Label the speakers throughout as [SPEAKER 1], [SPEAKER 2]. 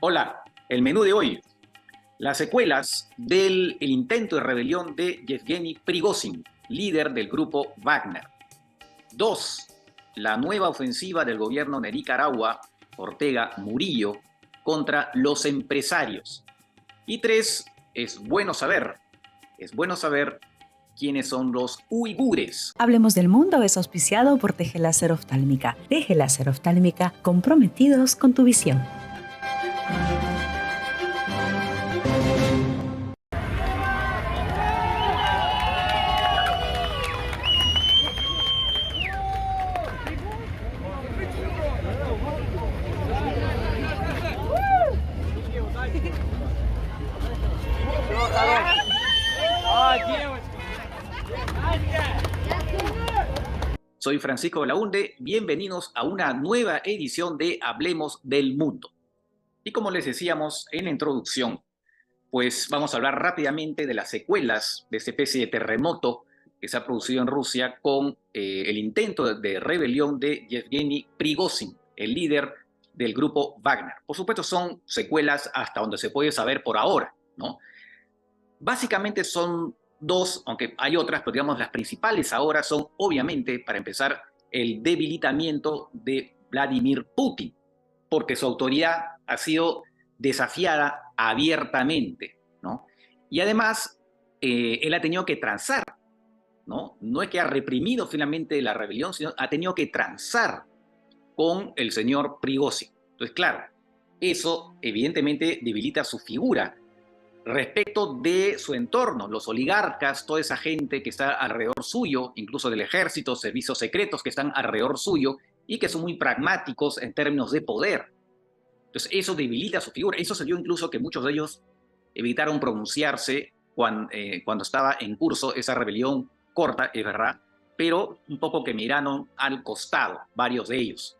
[SPEAKER 1] Hola, el menú de hoy, las secuelas del el intento de rebelión de Yevgeny Prigozhin, líder del grupo Wagner. 2. La nueva ofensiva del gobierno de Nicaragua, Ortega Murillo, contra los empresarios. Y 3. Es bueno saber quiénes son los uigures.
[SPEAKER 2] Hablemos del Mundo es auspiciado por Teje Láser Oftálmica. Teje Láser Oftálmica, comprometidos con tu visión.
[SPEAKER 1] Soy Francisco Belaunde, bienvenidos a una nueva edición de Hablemos del Mundo. Y como les decíamos en la introducción, pues vamos a hablar rápidamente de las secuelas de esta especie de terremoto que se ha producido en Rusia con el intento de rebelión de Yevgeny Prigozhin, el líder del grupo Wagner. Por supuesto, son secuelas hasta donde se puede saber por ahora, ¿no? Básicamente son dos, aunque hay otras, pero digamos las principales ahora son, obviamente, para empezar, el debilitamiento de Vladimir Putin, porque su autoridad ha sido desafiada abiertamente, ¿no? Y además, él ha tenido que transar, ¿no? No es que ha reprimido finalmente la rebelión, sino ha tenido que transar con el señor Prigozhin. Entonces, claro, eso evidentemente debilita su figura respecto de su entorno, los oligarcas, toda esa gente que está alrededor suyo, incluso del ejército, servicios secretos que están alrededor suyo y que son muy pragmáticos en términos de poder. Entonces eso debilita su figura. Eso se dio incluso que muchos de ellos evitaron pronunciarse cuando estaba en curso esa rebelión corta, es verdad, pero un poco que miraron al costado, varios de ellos.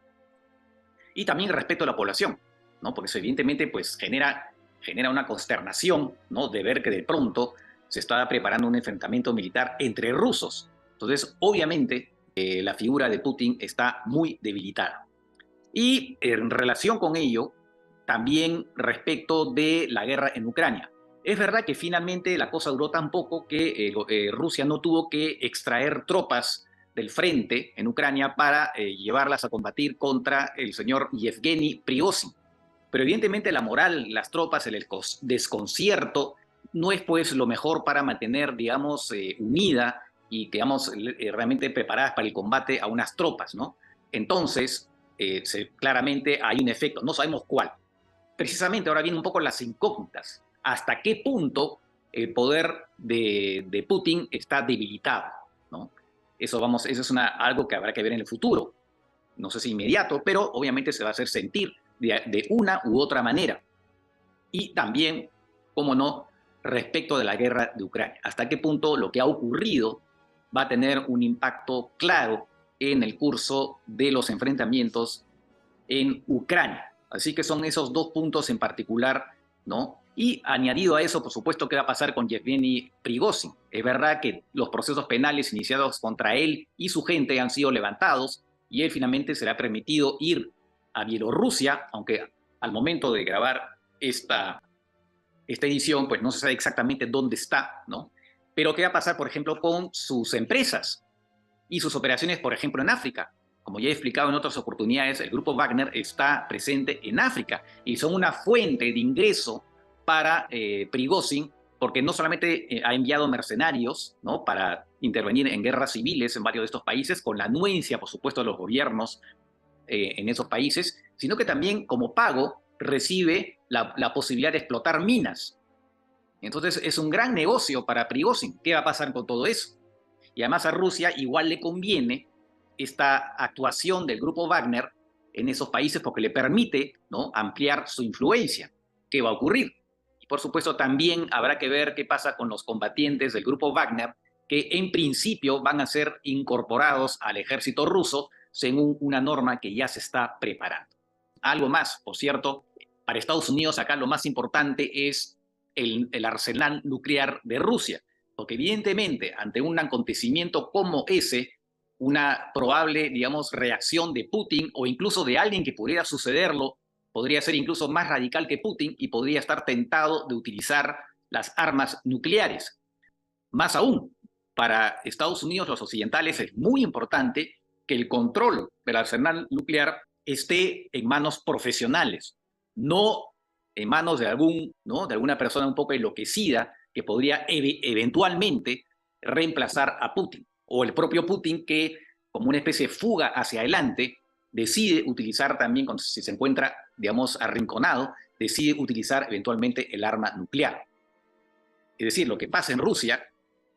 [SPEAKER 1] Y también respecto a la población, ¿no? Porque eso evidentemente pues, genera una consternación, ¿no? De ver que de pronto se estaba preparando un enfrentamiento militar entre rusos. Entonces, obviamente, la figura de Putin está muy debilitada. Y en relación con ello, también respecto de la guerra en Ucrania. Es verdad que finalmente la cosa duró tan poco que Rusia no tuvo que extraer tropas del frente en Ucrania para llevarlas a combatir contra el señor Yevgeny Prigozhin. Pero evidentemente la moral, las tropas, el desconcierto, no es pues lo mejor para mantener, digamos, unida y, digamos, realmente preparadas para el combate a unas tropas, ¿no? Entonces, claramente hay un efecto, no sabemos cuál. Precisamente ahora vienen un poco las incógnitas. ¿Hasta qué punto el poder de Putin está debilitado, ¿no? Eso es algo que habrá que ver en el futuro. No sé si inmediato, pero obviamente se va a hacer sentir de una u otra manera. Y también, cómo no, respecto de la guerra de Ucrania. Hasta qué punto lo que ha ocurrido va a tener un impacto claro en el curso de los enfrentamientos en Ucrania. Así que son esos dos puntos en particular, ¿no? Y añadido a eso, por supuesto, ¿qué va a pasar con Yevgeny Prigozhin? Es verdad que los procesos penales iniciados contra él y su gente han sido levantados y él finalmente será permitido ir a Bielorrusia, aunque al momento de grabar esta edición, pues no se sabe exactamente dónde está, ¿no? Pero ¿qué va a pasar, por ejemplo, con sus empresas y sus operaciones, por ejemplo, en África? Como ya he explicado en otras oportunidades, el grupo Wagner está presente en África y son una fuente de ingreso para Prigozhin, porque no solamente ha enviado mercenarios, ¿no? Para intervenir en guerras civiles en varios de estos países, con la anuencia, por supuesto, de los gobiernos en esos países, sino que también como pago recibe la posibilidad de explotar minas. Entonces es un gran negocio para Prigozhin. ¿Qué va a pasar con todo eso? Y además a Rusia igual le conviene esta actuación del grupo Wagner en esos países porque le permite, ¿no?, ampliar su influencia. ¿Qué va a ocurrir? Y por supuesto también habrá que ver qué pasa con los combatientes del grupo Wagner que en principio van a ser incorporados al ejército ruso según una norma que ya se está preparando. Algo más, por cierto, para Estados Unidos acá lo más importante es el arsenal nuclear de Rusia, porque evidentemente ante un acontecimiento como ese, una probable, digamos, reacción de Putin o incluso de alguien que pudiera sucederlo podría ser incluso más radical que Putin y podría estar tentado de utilizar las armas nucleares. Más aún, para Estados Unidos, los occidentales, es muy importante que el control del arsenal nuclear esté en manos profesionales, no en manos de alguna persona un poco enloquecida que podría eventualmente reemplazar a Putin, o el propio Putin que, como una especie de fuga hacia adelante, decide utilizar también, si se encuentra, digamos, arrinconado, decide utilizar eventualmente el arma nuclear. Es decir, lo que pasa en Rusia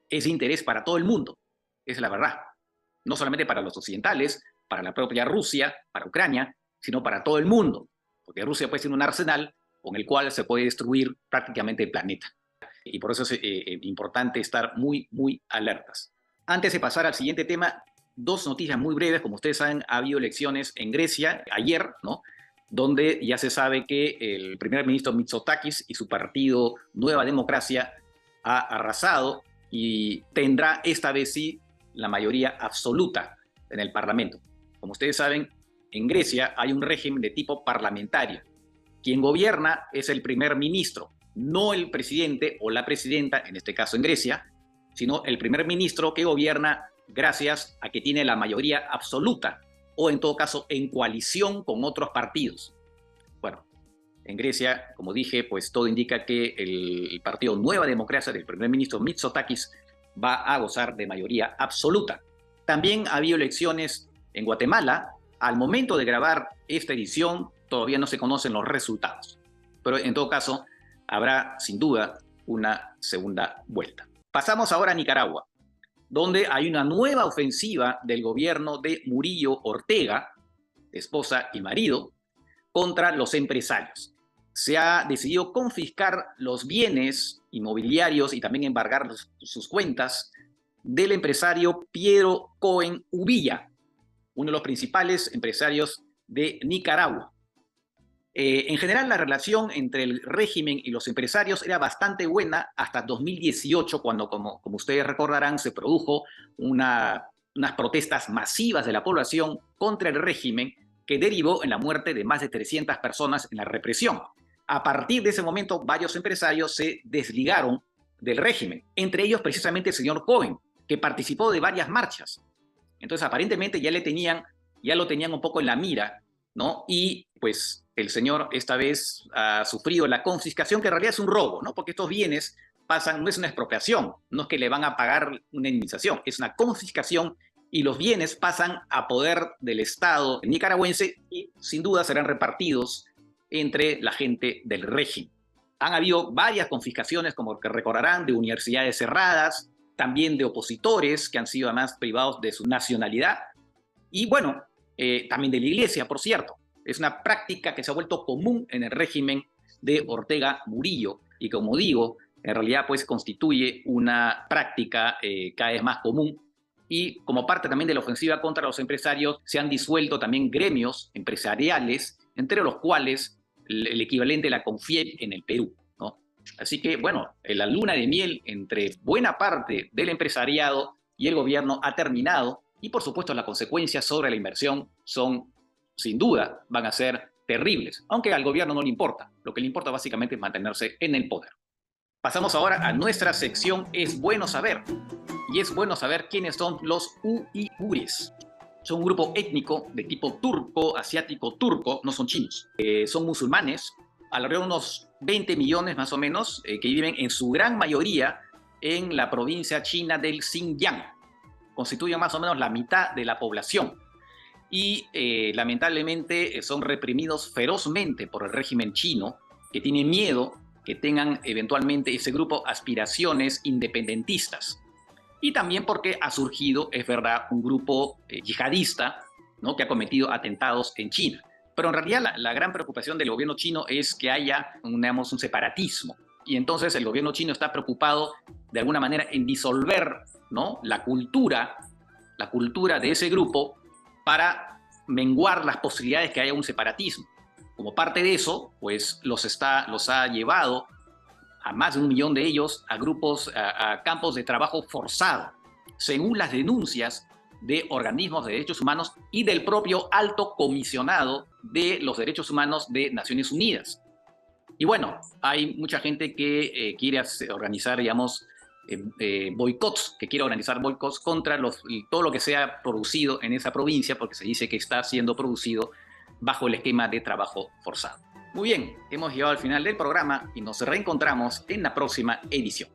[SPEAKER 1] es de interés para todo el mundo, esa es la verdad. No solamente para los occidentales, para la propia Rusia, para Ucrania, sino para todo el mundo, porque Rusia puede ser un arsenal con el cual se puede destruir prácticamente el planeta. Y por eso es importante estar muy, muy alertas. Antes de pasar al siguiente tema, dos noticias muy breves. Como ustedes saben, ha habido elecciones en Grecia ayer, ¿no?, donde ya se sabe que el primer ministro Mitsotakis y su partido Nueva Democracia ha arrasado y tendrá esta vez sí la mayoría absoluta en el Parlamento. Como ustedes saben, en Grecia hay un régimen de tipo parlamentario. Quien gobierna es el primer ministro, no el presidente o la presidenta, en este caso en Grecia, sino el primer ministro que gobierna gracias a que tiene la mayoría absoluta o en todo caso en coalición con otros partidos. Bueno, en Grecia, como dije, pues todo indica que el partido Nueva Democracia del primer ministro Mitsotakis va a gozar de mayoría absoluta. También ha habido elecciones en Guatemala. Al momento de grabar esta edición todavía no se conocen los resultados, pero en todo caso habrá sin duda una segunda vuelta. Pasamos ahora a Nicaragua, donde hay una nueva ofensiva del gobierno de Murillo Ortega, esposa y marido, contra los empresarios. Se ha decidido confiscar los bienes inmobiliarios y también embargar sus cuentas del empresario Piero Cohen Uvilla, uno de los principales empresarios de Nicaragua. En general, la relación entre el régimen y los empresarios era bastante buena hasta 2018, cuando, como ustedes recordarán, se produjo unas protestas masivas de la población contra el régimen que derivó en la muerte de más de 300 personas en la represión. A partir de ese momento, varios empresarios se desligaron del régimen, entre ellos precisamente el señor Cohen, que participó de varias marchas. Entonces, aparentemente ya lo tenían un poco en la mira, ¿no? Y pues el señor esta vez ha sufrido la confiscación, que en realidad es un robo, ¿no? Porque estos bienes pasan, no es una expropiación, no es que le van a pagar una indemnización, es una confiscación y los bienes pasan a poder del Estado nicaragüense y sin duda serán repartidos entre la gente del régimen. Han habido varias confiscaciones, como que recordarán, de universidades cerradas, también de opositores que han sido además privados de su nacionalidad y bueno, también de la iglesia, por cierto. Es una práctica que se ha vuelto común en el régimen de Ortega Murillo y como digo, en realidad pues constituye una práctica cada vez más común y como parte también de la ofensiva contra los empresarios se han disuelto también gremios empresariales, entre los cuales el equivalente a la CONFIEP en el Perú, ¿no? Así que bueno, la luna de miel entre buena parte del empresariado y el gobierno ha terminado y por supuesto las consecuencias sobre la inversión son, sin duda, van a ser terribles, aunque al gobierno no le importa. Lo que le importa básicamente es mantenerse en el poder. Pasamos ahora a nuestra sección Es Bueno Saber. Y es bueno saber quiénes son los uigures. Son un grupo étnico de tipo turco, asiático turco, no son chinos. Son musulmanes, alrededor de unos 20 millones más o menos, que viven en su gran mayoría en la provincia china del Xinjiang. Constituyen más o menos la mitad de la población. Y lamentablemente son reprimidos ferozmente por el régimen chino, que tiene miedo que tengan eventualmente ese grupo aspiraciones independentistas. Y también porque ha surgido, es verdad, un grupo yihadista, ¿no?, que ha cometido atentados en China. Pero en realidad la gran preocupación del gobierno chino es que haya, digamos, un separatismo. Y entonces el gobierno chino está preocupado de alguna manera en disolver, ¿no?, la cultura de ese grupo para menguar las posibilidades que haya un separatismo. Como parte de eso, pues los ha llevado a más de 1 millón de ellos a grupos, a campos de trabajo forzado. Según las denuncias, de organismos de derechos humanos y del propio alto comisionado de los derechos humanos de Naciones Unidas. Y bueno, hay mucha gente que quiere organizar, digamos, boicots, que quiere organizar boicots contra todo lo que sea producido en esa provincia, porque se dice que está siendo producido bajo el esquema de trabajo forzado. Muy bien, hemos llegado al final del programa y nos reencontramos en la próxima edición.